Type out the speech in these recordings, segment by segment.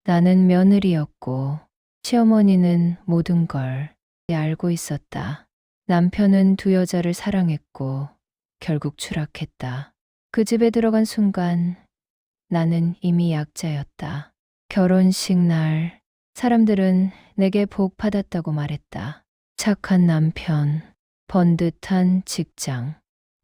나는 며느리였고 시어머니는 모든 걸 알고 있었다. 남편은 두 여자를 사랑했고 결국 추락했다. 그 집에 들어간 순간 나는 이미 약자였다. 결혼식 날 사람들은 내게 복 받았다고 말했다. 착한 남편, 번듯한 직장,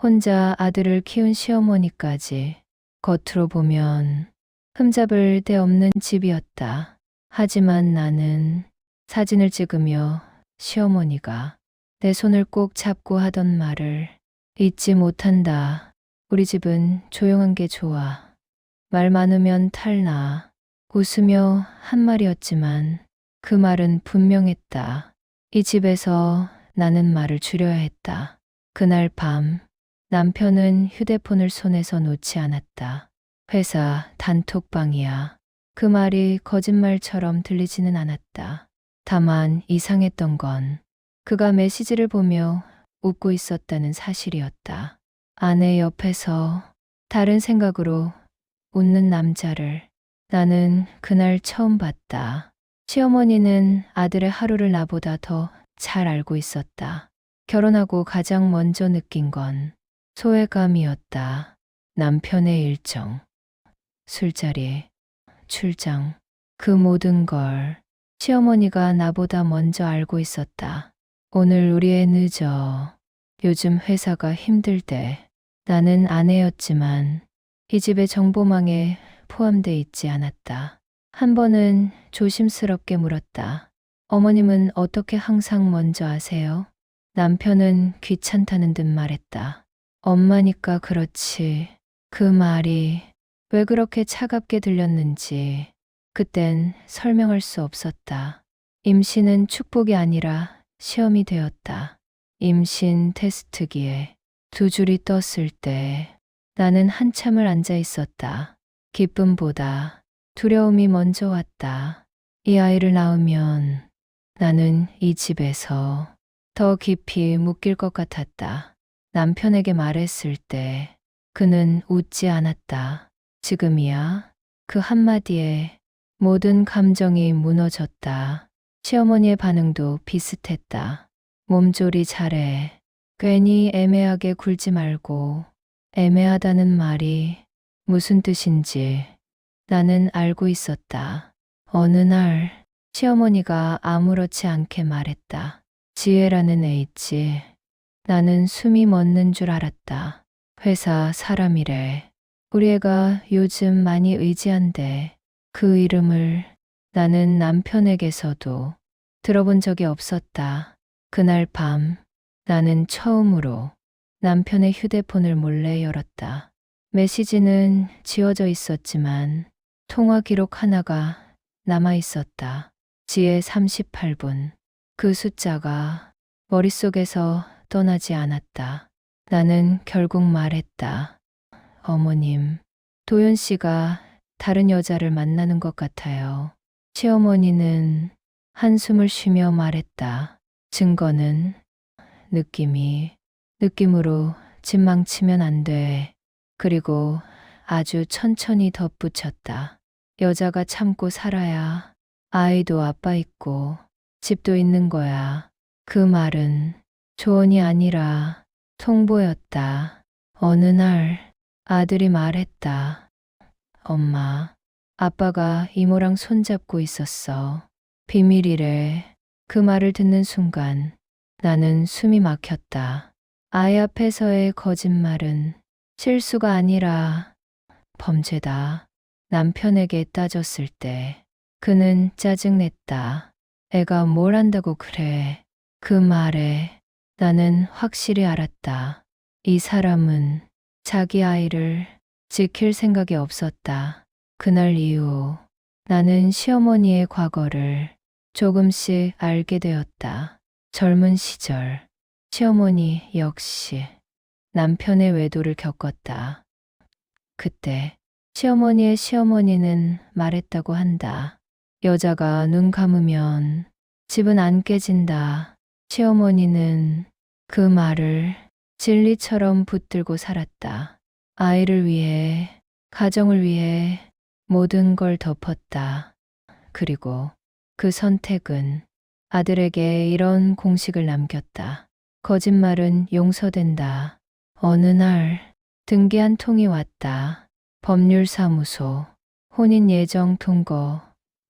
혼자 아들을 키운 시어머니까지 겉으로 보면 흠잡을 데 없는 집이었다. 하지만 나는 사진을 찍으며 시어머니가 내 손을 꼭 잡고 하던 말을 잊지 못한다. 우리 집은 조용한 게 좋아. 말 많으면 탈나. 웃으며 한 말이었지만 그 말은 분명했다. 이 집에서 나는 말을 줄여야 했다. 그날 밤 남편은 휴대폰을 손에서 놓지 않았다. 회사 단톡방이야. 그 말이 거짓말처럼 들리지는 않았다. 다만 이상했던 건 그가 메시지를 보며 웃고 있었다는 사실이었다. 아내 옆에서 다른 생각으로 웃는 남자를 나는 그날 처음 봤다. 시어머니는 아들의 하루를 나보다 더 잘 알고 있었다. 결혼하고 가장 먼저 느낀 건 소외감이었다. 남편의 일정, 술자리, 출장, 그 모든 걸 시어머니가 나보다 먼저 알고 있었다. 오늘 우리 애 늦어. 요즘 회사가 힘들대. 나는 아내였지만 이 집의 정보망에 포함돼 있지 않았다. 한 번은 조심스럽게 물었다. 어머님은 어떻게 항상 먼저 아세요? 남편은 귀찮다는 듯 말했다. 엄마니까 그렇지. 그 말이 왜 그렇게 차갑게 들렸는지 그땐 설명할 수 없었다. 임신은 축복이 아니라 시험이 되었다. 임신 테스트기에 두 줄이 떴을 때 나는 한참을 앉아 있었다. 기쁨보다 두려움이 먼저 왔다. 이 아이를 낳으면 나는 이 집에서 더 깊이 묶일 것 같았다. 남편에게 말했을 때 그는 웃지 않았다. 지금이야. 그 한마디에 모든 감정이 무너졌다. 시어머니의 반응도 비슷했다. 몸조리 잘해. 괜히 애매하게 굴지 말고. 애매하다는 말이 무슨 뜻인지 나는 알고 있었다. 어느 날 시어머니가 아무렇지 않게 말했다. 지혜라는 애 있지. 나는 숨이 멎는 줄 알았다. 회사 사람이래. 우리 애가 요즘 많이 의지한대. 그 이름을 나는 남편에게서도 들어본 적이 없었다. 그날 밤 나는 처음으로 남편의 휴대폰을 몰래 열었다. 메시지는 지워져 있었지만 통화 기록 하나가 남아 있었다. 지혜 38분. 그 숫자가 머릿속에서 떠나지 않았다. 나는 결국 말했다. 어머님, 도연 씨가 다른 여자를 만나는 것 같아요. 시어머니는 한숨을 쉬며 말했다. 증거는 느낌으로 집 망치면 안 돼. 그리고 아주 천천히 덧붙였다. 여자가 참고 살아야 아이도 아빠 있고 집도 있는 거야. 그 말은 조언이 아니라 통보였다. 어느 날 아들이 말했다. 엄마, 아빠가 이모랑 손잡고 있었어. 비밀이래. 그 말을 듣는 순간 나는 숨이 막혔다. 아이 앞에서의 거짓말은 실수가 아니라 범죄다. 남편에게 따졌을 때 그는 짜증냈다. 애가 뭘 안다고 그래. 그 말에 나는 확실히 알았다. 이 사람은 자기 아이를 지킬 생각이 없었다. 그날 이후 나는 시어머니의 과거를 조금씩 알게 되었다. 젊은 시절 시어머니 역시 남편의 외도를 겪었다. 그때 시어머니의 시어머니는 말했다고 한다. 여자가 눈 감으면 집은 안 깨진다. 시어머니는 그 말을 진리처럼 붙들고 살았다. 아이를 위해, 가정을 위해 모든 걸 덮었다. 그리고 그 선택은 아들에게 이런 공식을 남겼다. 거짓말은 용서된다. 어느 날 등기 한 통이 왔다. 법률사무소, 혼인예정 통고,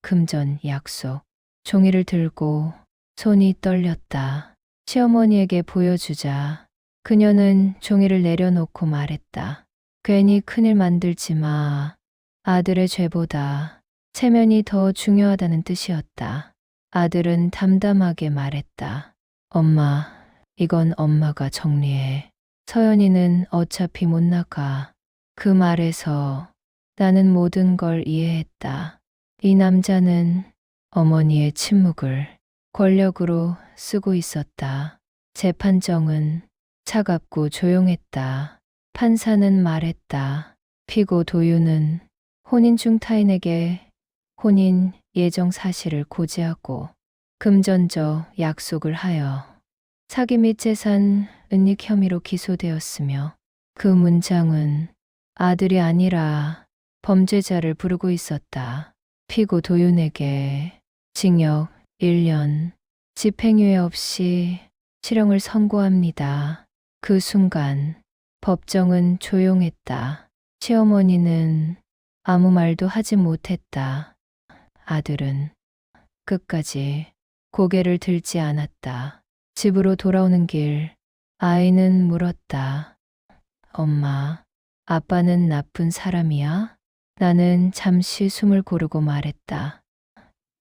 금전 약속. 종이를 들고 손이 떨렸다. 시어머니에게 보여주자 그녀는 종이를 내려놓고 말했다. 괜히 큰일 만들지 마. 아들의 죄보다 체면이 더 중요하다는 뜻이었다. 아들은 담담하게 말했다. 엄마, 이건 엄마가 정리해. 서연이는 어차피 못 나가. 그 말에서 나는 모든 걸 이해했다. 이 남자는 어머니의 침묵을 권력으로 쓰고 있었다. 재판정은 차갑고 조용했다. 판사는 말했다. 피고 도유는 혼인 중 타인에게 혼인 예정 사실을 고지하고 금전적 약속을 하여 사기 및 재산 은닉 혐의로 기소되었으며 그 문장은 아들이 아니라 범죄자를 부르고 있었다. 피고 도윤에게 징역 1년, 집행유예 없이 실형을 선고합니다. 그 순간 법정은 조용했다. 시어머니는 아무 말도 하지 못했다. 아들은 끝까지 고개를 들지 않았다. 집으로 돌아오는 길, 아이는 물었다. 엄마, 아빠는 나쁜 사람이야? 나는 잠시 숨을 고르고 말했다.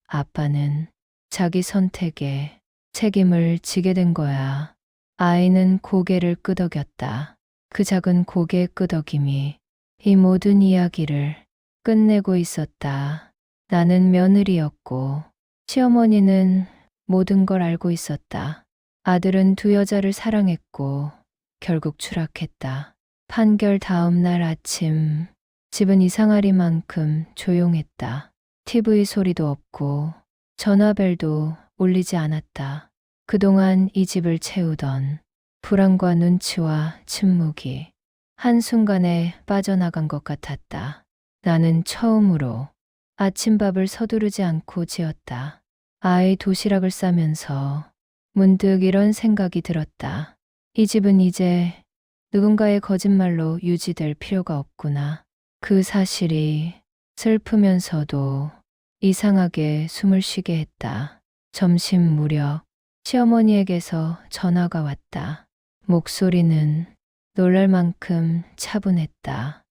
아빠는 자기 선택에 책임을 지게 된 거야. 아이는 고개를 끄덕였다. 그 작은 고개 끄덕임이 이 모든 이야기를 끝내고 있었다. 나는 며느리였고 시어머니는 모든 걸 알고 있었다. 아들은 두 여자를 사랑했고 결국 추락했다. 판결 다음 날 아침 집은 이상하리만큼 조용했다. TV 소리도 없고 전화벨도 울리지 않았다. 그동안 이 집을 채우던 불안과 눈치와 침묵이 한순간에 빠져나간 것 같았다. 나는 처음으로 아침밥을 서두르지 않고 지었다. 아이 도시락을 싸면서 문득 이런 생각이 들었다. 이 집은 이제 누군가의 거짓말로 유지될 필요가 없구나. 그 사실이 슬프면서도 이상하게 숨을 쉬게 했다. 점심 무렵 시어머니에게서 전화가 왔다. 목소리는 놀랄 만큼 차분했다.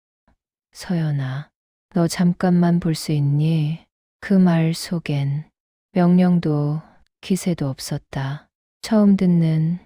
서연아, 너 잠깐만 볼 수 있니? 그 말 속엔 명령도 기세도 없었다. 처음 듣는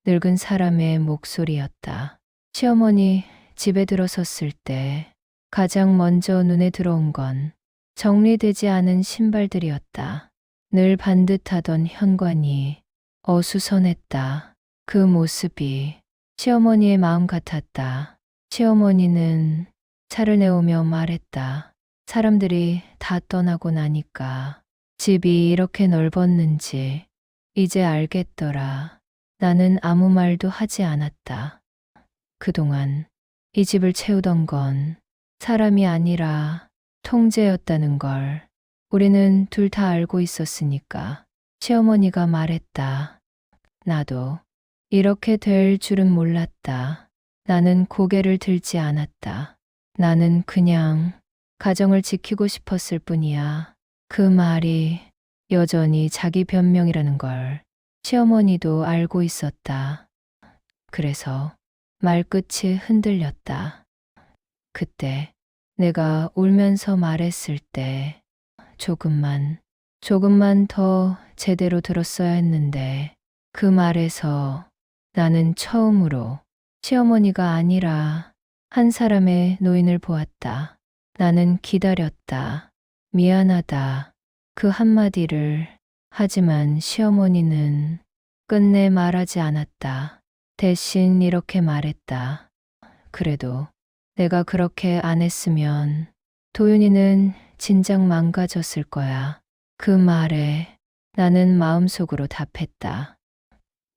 늙은 사람의 목소리였다. 시어머니 집에 들어섰을 때 가장 먼저 눈에 들어온 건 정리되지 않은 신발들이었다. 늘 반듯하던 현관이 어수선했다. 그 모습이 시어머니의 마음 같았다. 시어머니는 차를 내오며 말했다. 사람들이 다 떠나고 나니까 집이 이렇게 넓었는지 이제 알겠더라. 나는 아무 말도 하지 않았다. 그동안 이 집을 채우던 건 사람이 아니라 통제였다는 걸 우리는 둘 다 알고 있었으니까. 시어머니가 말했다. 나도 이렇게 될 줄은 몰랐다. 나는 고개를 들지 않았다. 나는 그냥 가정을 지키고 싶었을 뿐이야. 그 말이 여전히 자기 변명이라는 걸 시어머니도 알고 있었다. 그래서 말끝이 흔들렸다. 그때 내가 울면서 말했을 때 조금만 더 제대로 들었어야 했는데 그 말에서 나는 처음으로 시어머니가 아니라 한 사람의 노인을 보았다. 나는 기다렸다. 미안하다. 그 한마디를. 하지만 시어머니는 끝내 말하지 않았다. 대신 이렇게 말했다. 그래도 내가 그렇게 안 했으면 도윤이는 진작 망가졌을 거야. 그 말에 나는 마음속으로 답했다.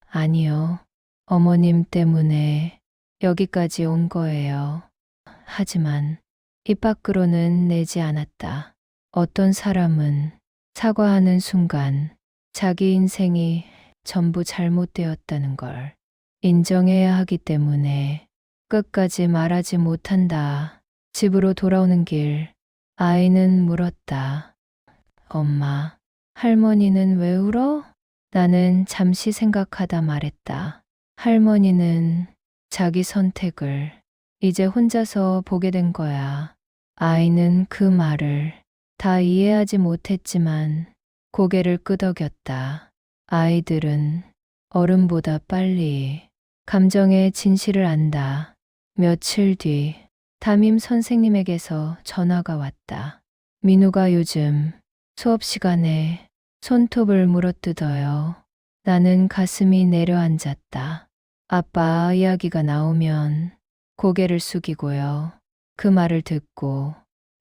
아니요. 어머님 때문에 여기까지 온 거예요. 하지만 입 밖으로는 내지 않았다. 어떤 사람은 사과하는 순간 자기 인생이 전부 잘못되었다는 걸 인정해야 하기 때문에 끝까지 말하지 못한다. 집으로 돌아오는 길, 아이는 물었다. 엄마, 할머니는 왜 울어? 나는 잠시 생각하다 말했다. 할머니는 자기 선택을 이제 혼자서 보게 된 거야. 아이는 그 말을 다 이해하지 못했지만 고개를 끄덕였다. 아이들은 어른보다 빨리 감정의 진실을 안다. 며칠 뒤 담임 선생님에게서 전화가 왔다. 민우가 요즘 수업 시간에 손톱을 물어뜯어요. 나는 가슴이 내려앉았다. 아빠 이야기가 나오면 고개를 숙이고요. 그 말을 듣고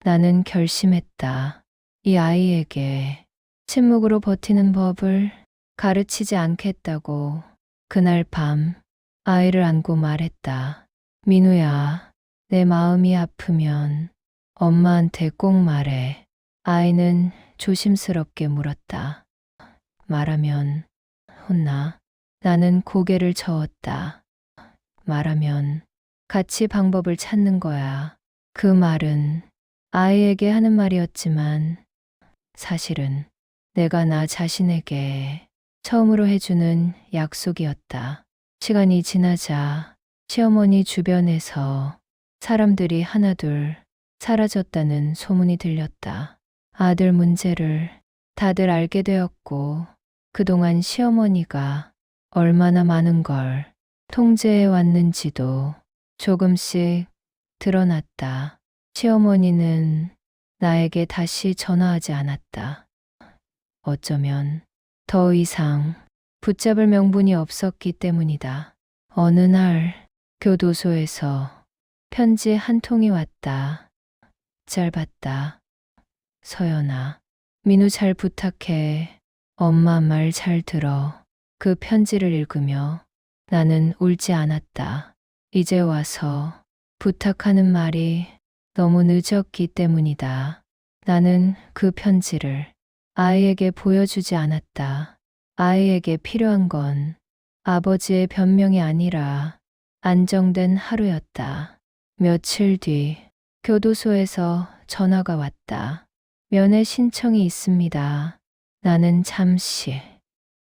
나는 결심했다. 이 아이에게 침묵으로 버티는 법을 가르치지 않겠다고. 그날 밤 아이를 안고 말했다. 민우야, 내 마음이 아프면 엄마한테 꼭 말해. 아이는 조심스럽게 물었다. 말하면 혼나. 나는 고개를 저었다. 말하면 같이 방법을 찾는 거야. 그 말은 아이에게 하는 말이었지만 사실은 내가 나 자신에게 처음으로 해주는 약속이었다. 시간이 지나자 시어머니 주변에서 사람들이 하나둘 사라졌다는 소문이 들렸다. 아들 문제를 다들 알게 되었고 그동안 시어머니가 얼마나 많은 걸 통제해 왔는지도 조금씩 드러났다. 시어머니는 나에게 다시 전화하지 않았다. 어쩌면 더 이상 붙잡을 명분이 없었기 때문이다. 어느 날 교도소에서 편지 한 통이 왔다. 짧았다. 서연아, 민우 잘 부탁해. 엄마 말 잘 들어. 그 편지를 읽으며 나는 울지 않았다. 이제 와서 부탁하는 말이 너무 늦었기 때문이다. 나는 그 편지를 아이에게 보여주지 않았다. 아이에게 필요한 건 아버지의 변명이 아니라 안정된 하루였다. 며칠 뒤 교도소에서 전화가 왔다. 면회 신청이 있습니다. 나는 잠시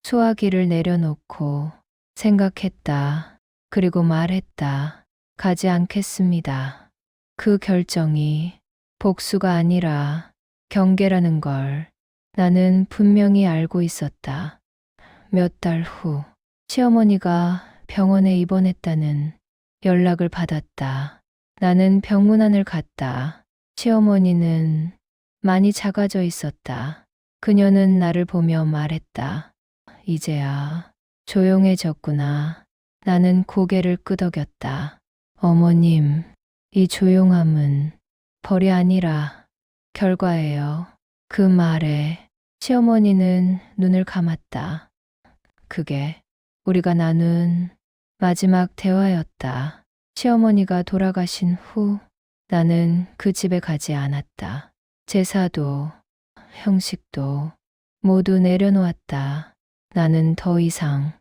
수화기를 내려놓고 생각했다. 그리고 말했다. 가지 않겠습니다. 그 결정이 복수가 아니라 경계라는 걸 나는 분명히 알고 있었다. 몇 달 후 시어머니가 병원에 입원했다는 연락을 받았다. 나는 병문안을 갔다. 시어머니는 많이 작아져 있었다. 그녀는 나를 보며 말했다. 이제야 조용해졌구나. 나는 고개를 끄덕였다. 어머님, 이 조용함은 벌이 아니라 결과예요. 그 말에 시어머니는 눈을 감았다. 그게 우리가 나눈 마지막 대화였다. 시어머니가 돌아가신 후 나는 그 집에 가지 않았다. 제사도 형식도 모두 내려놓았다. 나는 더 이상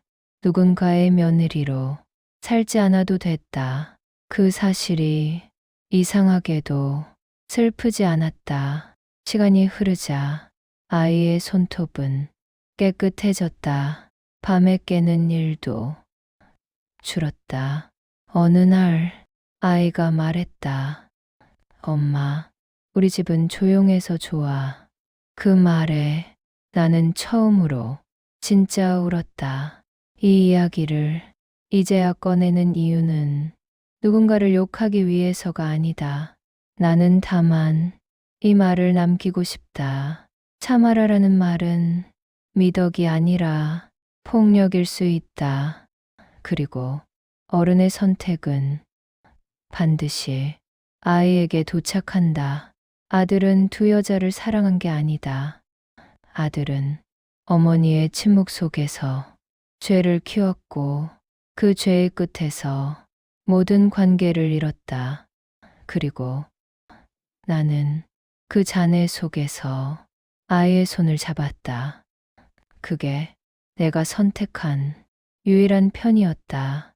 누군가의 며느리로 살지 않아도 됐다. 그 사실이 이상하게도 슬프지 않았다. 시간이 흐르자 아이의 손톱은 깨끗해졌다. 밤에 깨는 일도 줄었다. 어느 날 아이가 말했다. 엄마, 우리 집은 조용해서 좋아. 그 말에 나는 처음으로 진짜 울었다. 이 이야기를 이제야 꺼내는 이유는 누군가를 욕하기 위해서가 아니다. 나는 다만 이 말을 남기고 싶다. 참아라라는 말은 미덕이 아니라 폭력일 수 있다. 그리고 어른의 선택은 반드시 아이에게 도착한다. 아들은 두 여자를 사랑한 게 아니다. 아들은 어머니의 침묵 속에서 죄를 키웠고 그 죄의 끝에서 모든 관계를 잃었다. 그리고 나는 그 잔해 속에서 아이의 손을 잡았다. 그게 내가 선택한 유일한 편이었다.